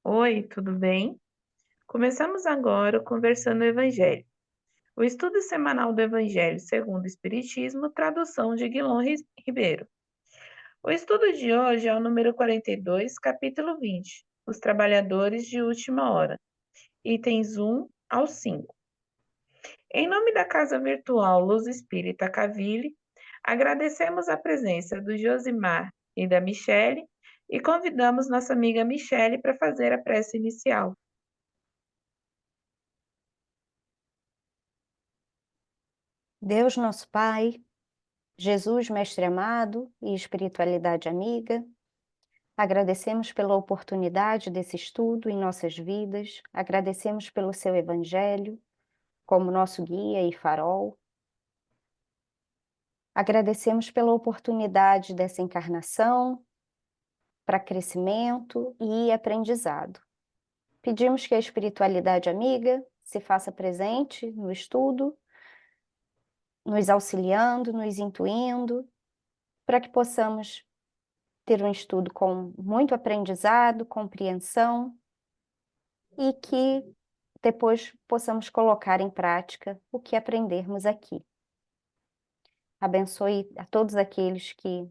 Oi, tudo bem? Começamos agora o Conversando o Evangelho, o estudo semanal do Evangelho segundo o Espiritismo, tradução de Ribeiro. O estudo de hoje é o número 42, capítulo 20, Os Trabalhadores de Última Hora, itens 1 ao 5. Em nome da Casa Virtual Luz Espírita Cavile, agradecemos a presença do Josimar e da Michele e convidamos nossa amiga Michele para fazer a prece inicial. Deus nosso Pai, Jesus Mestre amado e espiritualidade amiga, agradecemos pela oportunidade desse estudo em nossas vidas, agradecemos pelo seu Evangelho como nosso guia e farol, agradecemos pela oportunidade dessa encarnação para crescimento e aprendizado. Pedimos que a espiritualidade amiga se faça presente no estudo, nos auxiliando, nos intuindo, para que possamos ter um estudo com muito aprendizado, compreensão e que depois possamos colocar em prática o que aprendermos aqui. Abençoe a todos aqueles que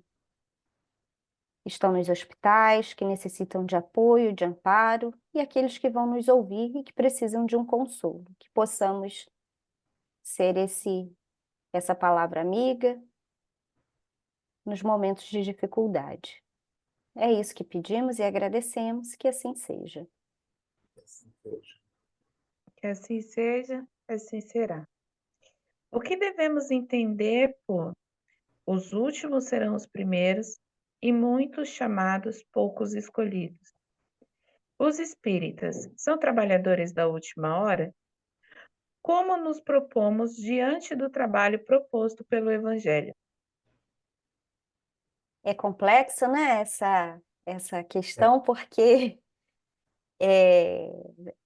estão nos hospitais, que necessitam de apoio, de amparo, e aqueles que vão nos ouvir e que precisam de um consolo, que possamos ser essa palavra amiga nos momentos de dificuldade. É isso que pedimos e agradecemos, que assim seja. Que assim seja, assim será. O que devemos entender por os últimos serão os primeiros e muitos chamados, poucos escolhidos? Os espíritas são trabalhadores da última hora? Como nos propomos diante do trabalho proposto pelo Evangelho? É complexa, né, essa questão, porque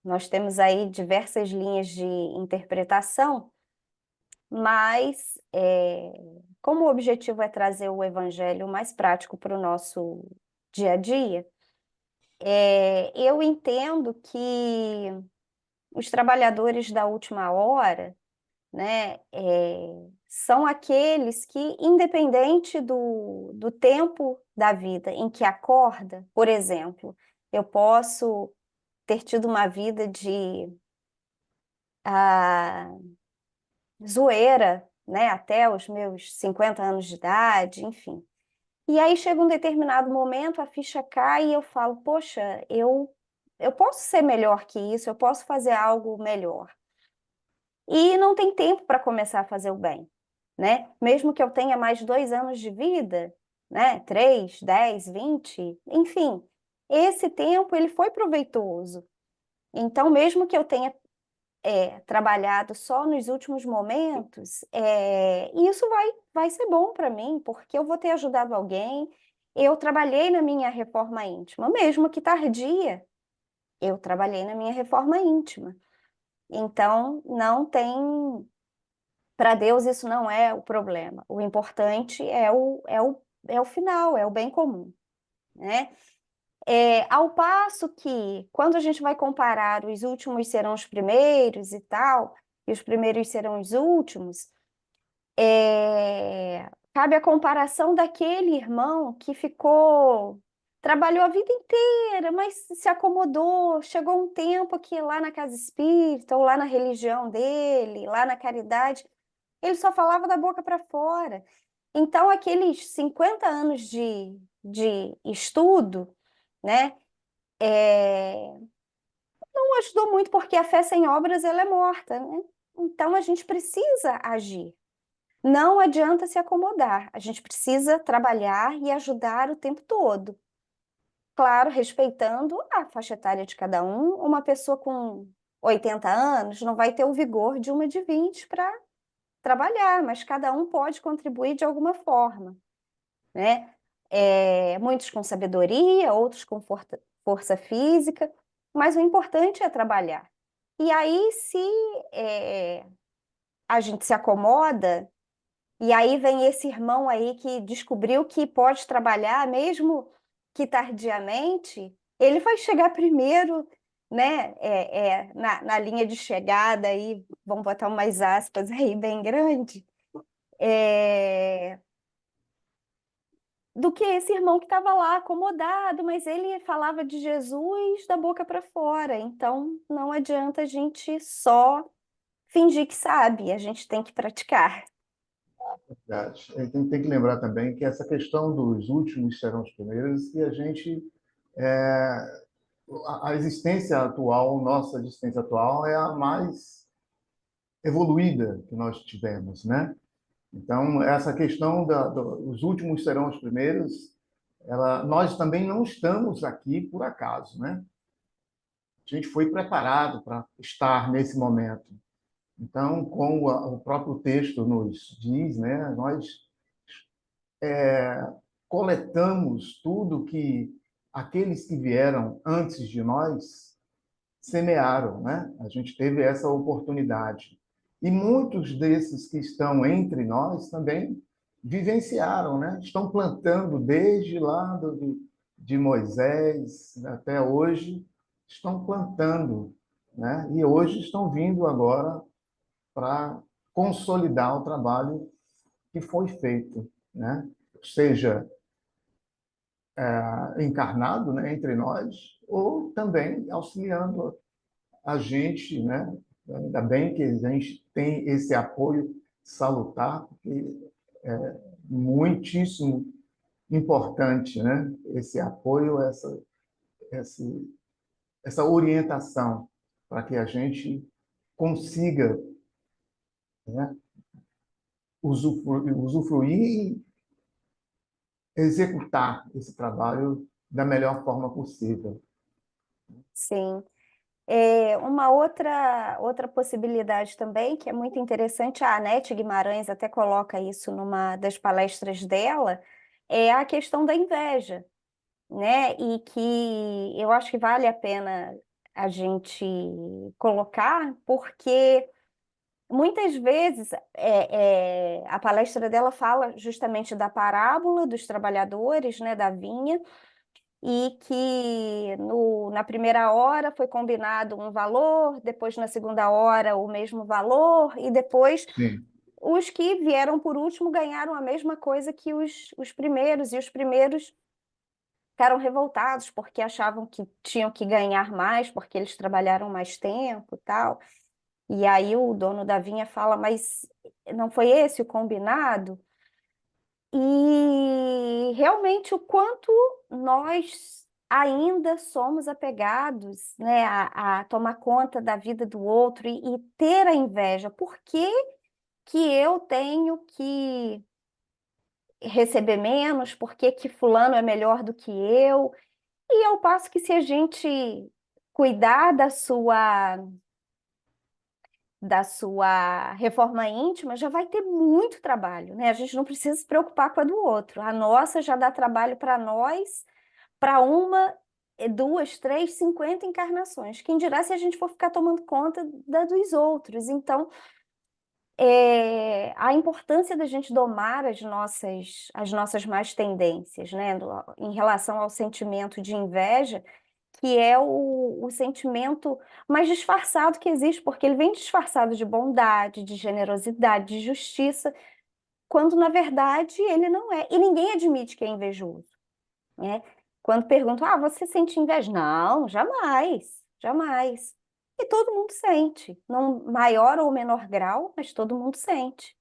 nós temos aí diversas linhas de interpretação, mas como o objetivo é trazer o evangelho mais prático para o nosso dia a dia, eu entendo que os trabalhadores da última hora, né, são aqueles que, independente do tempo da vida em que acorda, por exemplo, eu posso ter tido uma vida de ah, zoeira, né, até os meus 50 anos de idade, enfim. E aí chega um determinado momento, a ficha cai e eu falo, poxa, eu posso ser melhor que isso, eu posso fazer algo melhor. E não tem tempo para começar a fazer o bem, né? Mesmo que eu tenha mais 2 anos de vida, né? 3, 10, 20, enfim, esse tempo ele foi proveitoso. Então, mesmo que eu tenha trabalhado só nos últimos momentos, isso vai ser bom para mim, porque eu vou ter ajudado alguém. Eu trabalhei na minha reforma íntima, mesmo que tardia, eu trabalhei na minha reforma íntima. Então, não tem. Para Deus, isso não é o problema. O importante é o final, é o bem comum, né? Ao passo que, quando a gente vai comparar os últimos serão os primeiros e tal, e os primeiros serão os últimos, cabe a comparação daquele irmão que trabalhou a vida inteira, mas se acomodou, chegou um tempo que lá na casa espírita, ou lá na religião dele, lá na caridade, ele só falava da boca para fora. Então, aqueles 50 anos de estudo, né, não ajudou muito, porque a fé sem obras ela é morta, né? Então, a gente precisa agir. Não adianta se acomodar, a gente precisa trabalhar e ajudar o tempo todo. Claro, respeitando a faixa etária de cada um, uma pessoa com 80 anos não vai ter o vigor de uma de 20 para trabalhar, mas cada um pode contribuir de alguma forma, né? Muitos com sabedoria, outros com força física, mas o importante é trabalhar. E aí, se a gente se acomoda, e aí vem esse irmão aí que descobriu que pode trabalhar, mesmo que tardiamente, Ele vai chegar primeiro, né? Na linha de chegada aí, vamos botar umas aspas aí bem grande, é, do que esse irmão que estava lá acomodado, mas ele falava de Jesus da boca para fora. Então, não adianta a gente só fingir que sabe, a gente tem que praticar. Verdade. Tem que lembrar também que essa questão dos últimos serão os primeiros, e a gente, a existência atual, nossa existência atual é a mais evoluída que nós tivemos, né? Então, essa questão os últimos serão os primeiros, nós também não estamos aqui por acaso, né? A gente foi preparado para estar nesse momento. Então, como o próprio texto nos diz, né, nós coletamos tudo que aqueles que vieram antes de nós semearam, né? A gente teve essa oportunidade. E muitos desses que estão entre nós também vivenciaram, né? Estão plantando desde lá de Moisés até hoje, estão plantando, né? E hoje estão vindo agora para consolidar o trabalho que foi feito, né? Seja encarnado, né, entre nós, ou também auxiliando a gente, né? Ainda bem que a gente tem esse apoio salutar, porque é muitíssimo importante, né? Esse apoio, essa, essa orientação para que a gente consiga, né, usufruir e executar esse trabalho da melhor forma possível. Sim. Uma outra possibilidade também, que é muito interessante, a Anete Guimarães até coloca isso numa das palestras dela, é a questão da inveja, né? E que eu acho que vale a pena a gente colocar, porque muitas vezes a palestra dela fala justamente da parábola dos trabalhadores, né, da vinha, e que na primeira hora foi combinado um valor, depois na segunda hora o mesmo valor, e depois Sim, os que vieram por último ganharam a mesma coisa que os primeiros, e os primeiros ficaram revoltados porque achavam que tinham que ganhar mais, porque eles trabalharam mais tempo e tal. E aí o dono da vinha fala, mas não foi esse o combinado? E realmente o quanto nós ainda somos apegados, né, a tomar conta da vida do outro e ter a inveja. Por que que eu tenho que receber menos? Por que que fulano é melhor do que eu? E ao passo que se a gente cuidar da sua reforma íntima, já vai ter muito trabalho, né? A gente não precisa se preocupar com a do outro. A nossa já dá trabalho para nós, para uma, duas, três, 50 encarnações. Quem dirá se a gente for ficar tomando conta da dos outros? Então, a importância da gente domar as nossas más tendências, né? Em relação ao sentimento de inveja, que é o sentimento mais disfarçado que existe, porque ele vem disfarçado de bondade, de generosidade, de justiça, quando na verdade ele não é. E ninguém admite que é invejoso, né? Quando perguntam, você sente inveja? Não, jamais, jamais. E todo mundo sente, não maior ou menor grau, mas todo mundo sente,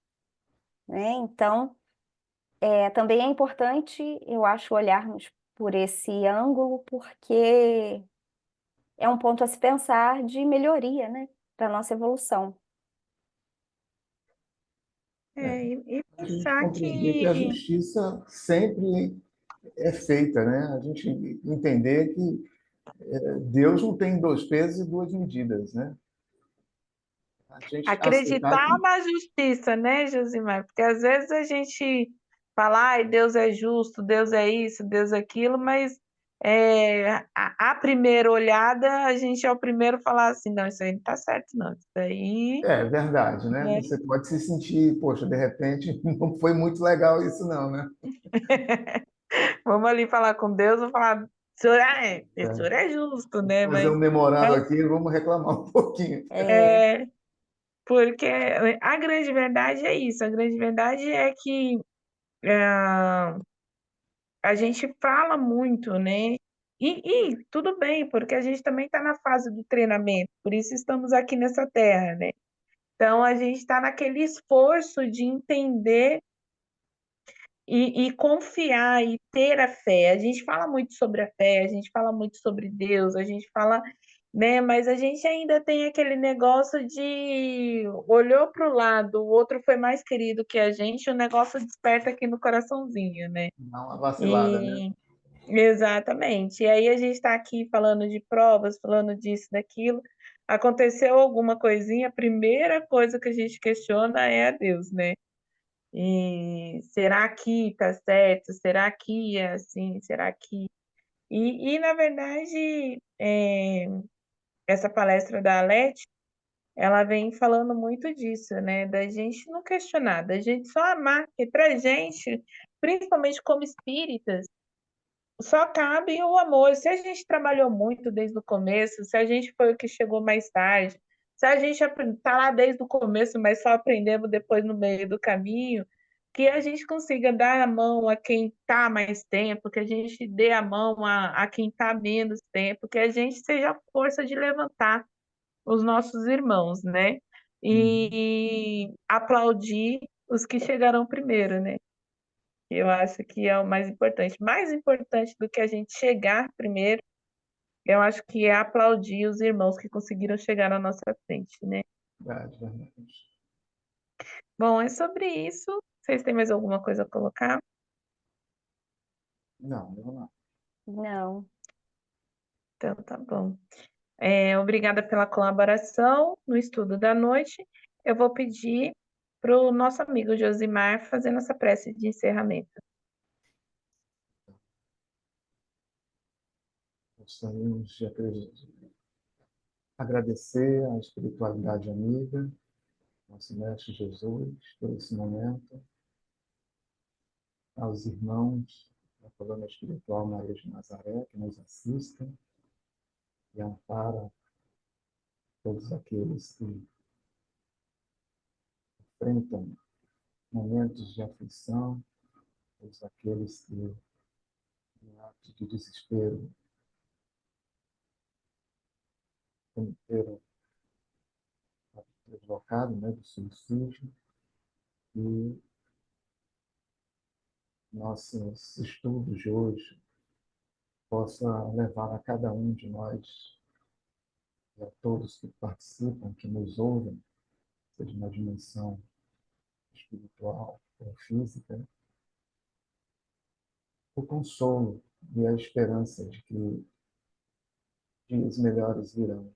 né? Então, também é importante, eu acho, olharmos por esse ângulo, porque é um ponto a se pensar de melhoria, né, para nossa evolução. E a gente pensar compreender que a que justiça sempre é feita, né? A gente entender que Deus não tem dois pesos e duas medidas, né? A gente aceitar acreditar que na justiça, né, Josimar? Porque às vezes a gente fala, ai, Deus é justo, Deus é isso, Deus é aquilo, mas a primeira olhada, a gente é o primeiro a falar assim, não, isso aí não tá certo, não. Isso aí, é verdade, né? né? Você pode se sentir, poxa, de repente não foi muito legal isso não, né? Vamos ali falar com Deus, vou falar, O senhor é justo, né? Fazer um memorado aqui, vamos reclamar um pouquinho. Porque a grande verdade é isso. A grande verdade é que a gente fala muito, né? E tudo bem, porque a gente também está na fase do treinamento, por isso estamos aqui nessa terra, né? Então a gente está naquele esforço de entender e confiar e ter a fé. A gente fala muito sobre a fé, a gente fala muito sobre Deus, a gente fala, né? Mas a gente ainda tem aquele negócio de olhou para o lado, o outro foi mais querido que a gente, o negócio desperta aqui no coraçãozinho, né? Dá uma vacilada, né? E exatamente. E aí a gente está aqui falando de provas, falando disso, daquilo. Aconteceu alguma coisinha, a primeira coisa que a gente questiona é a Deus, né? E será que tá certo? Será que é assim? Será que. Na verdade, essa palestra da Alete, ela vem falando muito disso, né? Da gente não questionar, da gente só amar. E pra gente, principalmente como espíritas, só cabe o amor. Se a gente trabalhou muito desde o começo, se a gente foi o que chegou mais tarde, se a gente está lá desde o começo, mas só aprendemos depois no meio do caminho, que a gente consiga dar a mão a quem está mais tempo, que a gente dê a mão a quem está menos tempo, que a gente seja a força de levantar os nossos irmãos, né? E aplaudir os que chegaram primeiro, né? Eu acho que é o mais importante. Mais importante do que a gente chegar primeiro, eu acho que é aplaudir os irmãos que conseguiram chegar na nossa frente, né? Verdade, verdade. Bom, é sobre isso. Vocês têm mais alguma coisa a colocar? Não, eu não. Não. Então, tá bom. Obrigada pela colaboração no estudo da noite. Eu vou pedir para o nosso amigo Josimar fazer nossa prece de encerramento. Gostaríamos de agradecer à espiritualidade amiga, nosso Mestre Jesus, por esse momento, aos irmãos da coluna espiritual Maria de Nazaré, que nos assistem e amparam todos aqueles que enfrentam momentos de aflição, todos aqueles que, em ato de desespero, cometeram deslocado, né, do suicídio, e nossos estudos de hoje possa levar a cada um de nós e a todos que participam, que nos ouvem, seja na dimensão espiritual ou física, o consolo e a esperança de que dias melhores virão.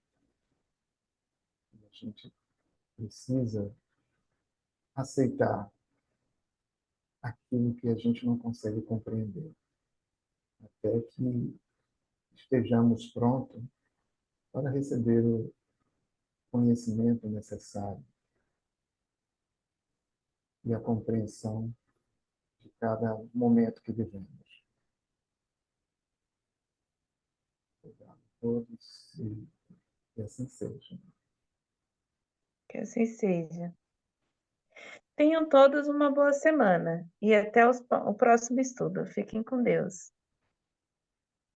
E a gente precisa aceitar aquilo que a gente não consegue compreender, até que estejamos prontos para receber o conhecimento necessário e a compreensão de cada momento que vivemos. Obrigado a todos e assim seja. Que assim seja. Tenham todos uma boa semana e até o próximo estudo. Fiquem com Deus.